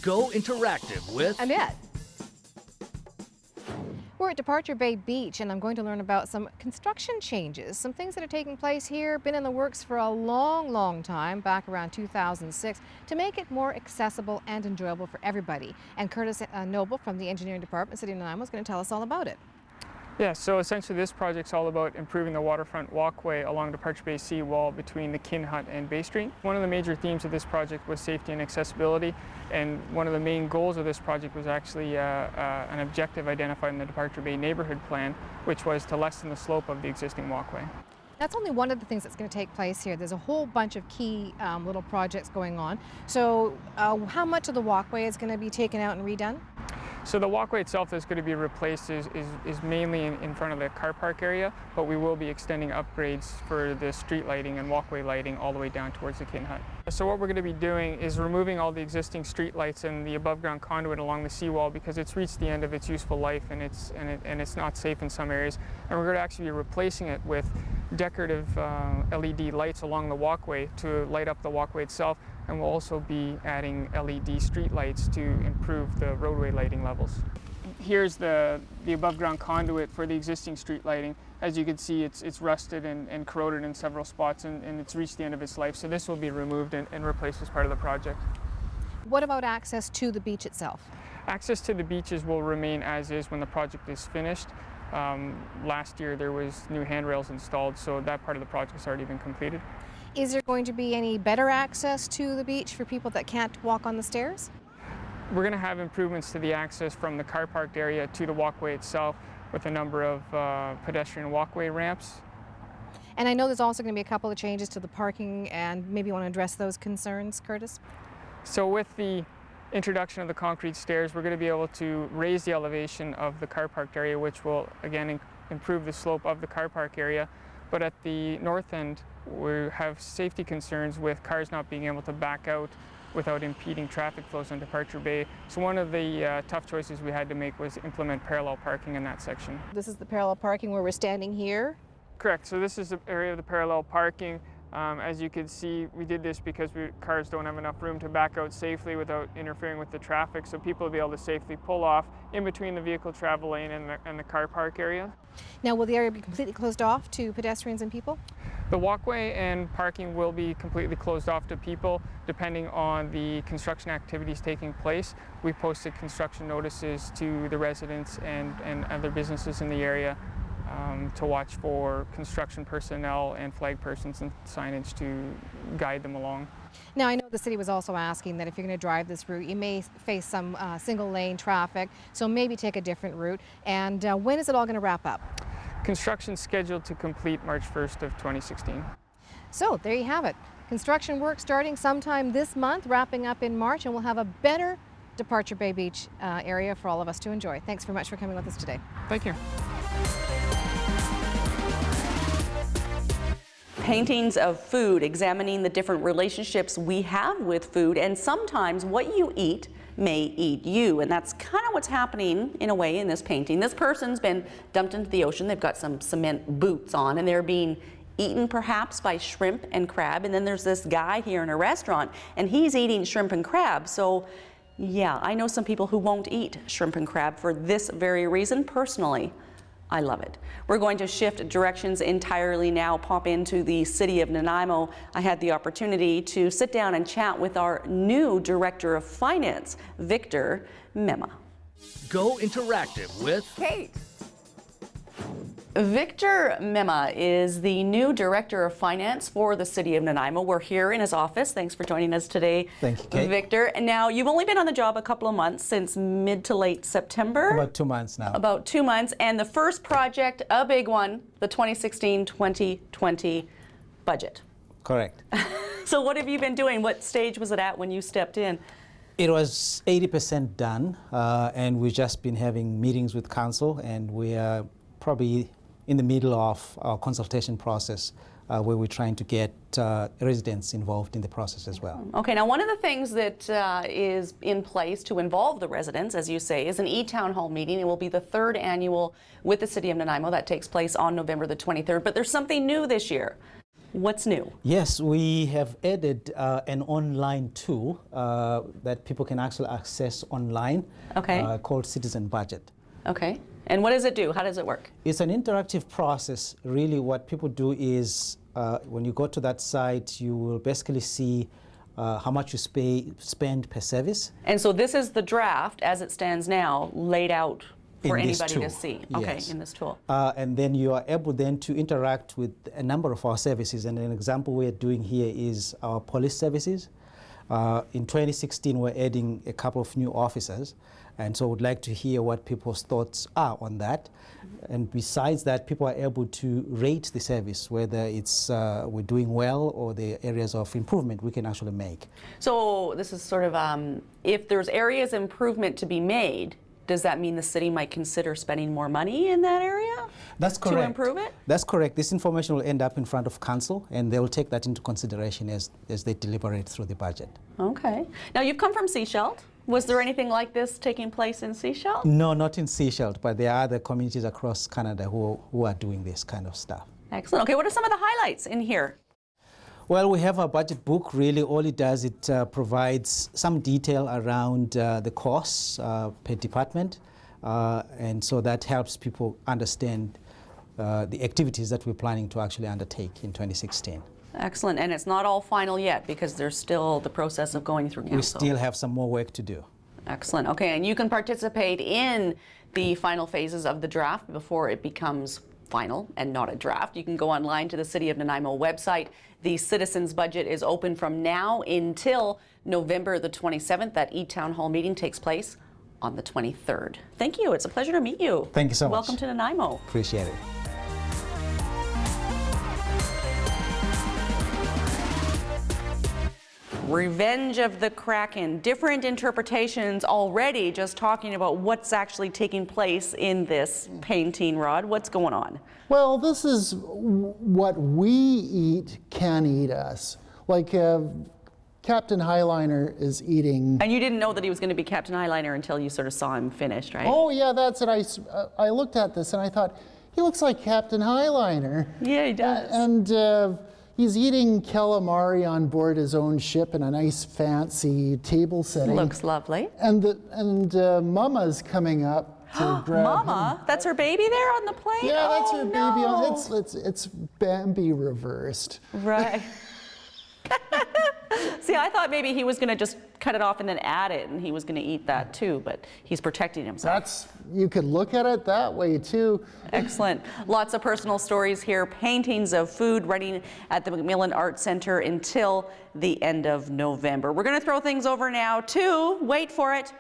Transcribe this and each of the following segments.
Go interactive with Annette. We're at Departure Bay Beach, and I'm going to learn about some construction changes, some things that are taking place here, been in the works for a long time, back around 2006, to make it more accessible and enjoyable for everybody. And Curtis Noble from the Engineering Department, City of Nanaimo, is going to tell us all about it. Yeah, so essentially this project's all about improving the waterfront walkway along Departure Bay seawall between the Kin Hut and Bay Street. One of the major themes of this project was safety and accessibility, and one of the main goals of this project was actually an objective identified in the Departure Bay neighborhood plan, which was to lessen the slope of the existing walkway. That's only one of the things that's going to take place here. There's a whole bunch of key little projects going on. So how much of the walkway is going to be taken out and redone? So the walkway itself that's going to be replaced is mainly in front of the car park area, but we will be extending upgrades for the street lighting and walkway lighting all the way down towards the Kin Hut. So what we're going to be doing is removing all the existing street lights and the above ground conduit along the seawall because it's reached the end of its useful life and it's not safe in some areas. And we're going to actually be replacing it with decorative LED lights along the walkway to light up the walkway itself, and we'll also be adding LED street lights to improve the roadway lighting levels. Here's the above ground conduit for the existing street lighting. As you can see, it's rusted and corroded in several spots, and it's reached the end of its life, so this will be removed and replaced as part of the project. What about access to the beach itself? Access to the beaches will remain as is when the project is finished. Last year there was new handrails installed, so that part of the project has already been completed. Is there going to be any better access to the beach for people that can't walk on the stairs? We're going to have improvements to the access from the car parked area to the walkway itself with a number of pedestrian walkway ramps. And I know there's also going to be a couple of changes to the parking, and maybe you want to address those concerns, Curtis? So with the introduction of the concrete stairs, we're going to be able to raise the elevation of the car parked area, which will again improve the slope of the car park area. But at the north end, we have safety concerns with cars not being able to back out without impeding traffic flows on Departure Bay. So one of the tough choices we had to make was implement parallel parking in that section. This is the parallel parking where we're standing here? Correct. So this is the area of the parallel parking. As you can see, we did this because cars don't have enough room to back out safely without interfering with the traffic, so people will be able to safely pull off in between the vehicle travel lane and the car park area. Now, will the area be completely closed off to pedestrians and people? The walkway and parking will be completely closed off to people depending on the construction activities taking place. We posted construction notices to the residents and other businesses in the area to watch for construction personnel and flag persons and signage to guide them along. Now, I know the city was also asking that if you're going to drive this route, you may face some single lane traffic, so maybe take a different route. And when is it all going to wrap up? Construction scheduled to complete March 1st of 2016. So there you have it. Construction work starting sometime this month, wrapping up in March, and we'll have a better Departure Bay Beach area for all of us to enjoy. Thanks very much for coming with us today. Thank you. Paintings of food, examining the different relationships we have with food, and sometimes what you eat may eat you, and that's kind of what's happening in a way in this painting. This person's been dumped into the ocean. They've got some cement boots on, and they're being eaten perhaps by shrimp and crab. And then there's this guy here in a restaurant, and he's eating shrimp and crab. So yeah, I know some people who won't eat shrimp and crab for this very reason. Personally, I love it. We're going to shift directions entirely now, pop into the city of Nanaimo. I had the opportunity to sit down and chat with our new Director of Finance, Victor Mema. Go interactive with Kate. Victor Mema is the new Director of Finance for the City of Nanaimo. We're here in his office. Thanks for joining us today, Thank you, Kate. Victor. And now, you've only been on the job a couple of months, since mid to late September. About 2 months now. About 2 months. And the first project, a big one, the 2016-2020 budget. Correct. So what have you been doing? What stage was it at when you stepped in? It was 80% done, and we've just been having meetings with council, and we are probably in the middle of our consultation process where we're trying to get residents involved in the process as well. Okay, now one of the things that is in place to involve the residents, as you say, is an e-town hall meeting. It will be the third annual with the City of Nanaimo that takes place on November the 23rd, but there's something new this year. What's new? Yes, we have added an online tool that people can actually access online called Citizen Budget. Okay. And what does it do? How does it work? It's an interactive process. Really, what people do is when you go to that site, you will basically see how much you spend per service. And so this is the draft as it stands now, laid out for anybody to see. Okay, yes. in this tool. And then you are able then to interact with a number of our services. And an example we're doing here is our police services. In 2016, we're adding a couple of new officers. And so we'd like to hear what people's thoughts are on that. And besides that, people are able to rate the service, whether it's we're doing well or the areas of improvement we can actually make. So this is sort of, if there's areas of improvement to be made, does that mean the city might consider spending more money in that area? That's correct. To improve it? That's correct. This information will end up in front of council, and they will take that into consideration as they deliberate through the budget. Okay. Now, you've come from Sechelt. Was there anything like this taking place in Sechelt? No, not in Sechelt, but there are other communities across Canada who are doing this kind of stuff. Excellent. Okay, what are some of the highlights in here? Well, we have a budget book. Really, all it does, it provides some detail around the costs per department, and so that helps people understand the activities that we're planning to actually undertake in 2016. Excellent. And it's not all final yet because there's still the process of going through council. We still have some more work to do. Excellent. Okay, and you can participate in the final phases of the draft before it becomes final and not a draft. You can go online to the City of Nanaimo website. The Citizens Budget is open from now until November the 27th. That E-Town Hall meeting takes place on the 23rd. Thank you. It's a pleasure to meet you. Thank you so much. Welcome to Nanaimo. Appreciate it. Revenge of the Kraken. Different interpretations already, just talking about what's actually taking place in this painting, Rod. What's going on? Well, this is what we eat can eat us. Like Captain Highliner is eating. And you didn't know that he was going to be Captain Highliner until you sort of saw him finished, right? Oh yeah, that's it. I looked at this and I thought, he looks like Captain Highliner. Yeah, he does. And he's eating calamari on board his own ship in a nice fancy table setting. Looks lovely. And Mama's coming up to grab Mama? him. That's her baby there on the plane? Yeah, that's her baby. No. It's Bambi reversed. Right. See, I thought maybe he was going to just cut it off and then add it, and he was going to eat that too, but he's protecting himself. You could look at it that way too. Excellent. Lots of personal stories here, paintings of food running at the Macmillan Arts Centre until the end of November. We're going to throw things over now to, wait for it,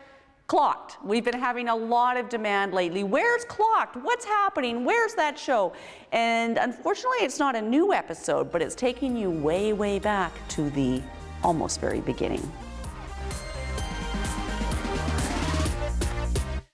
Clocked. We've been having a lot of demand lately. Where's Clocked? What's happening? Where's that show? And unfortunately, it's not a new episode, but it's taking you way, way back to the almost very beginning.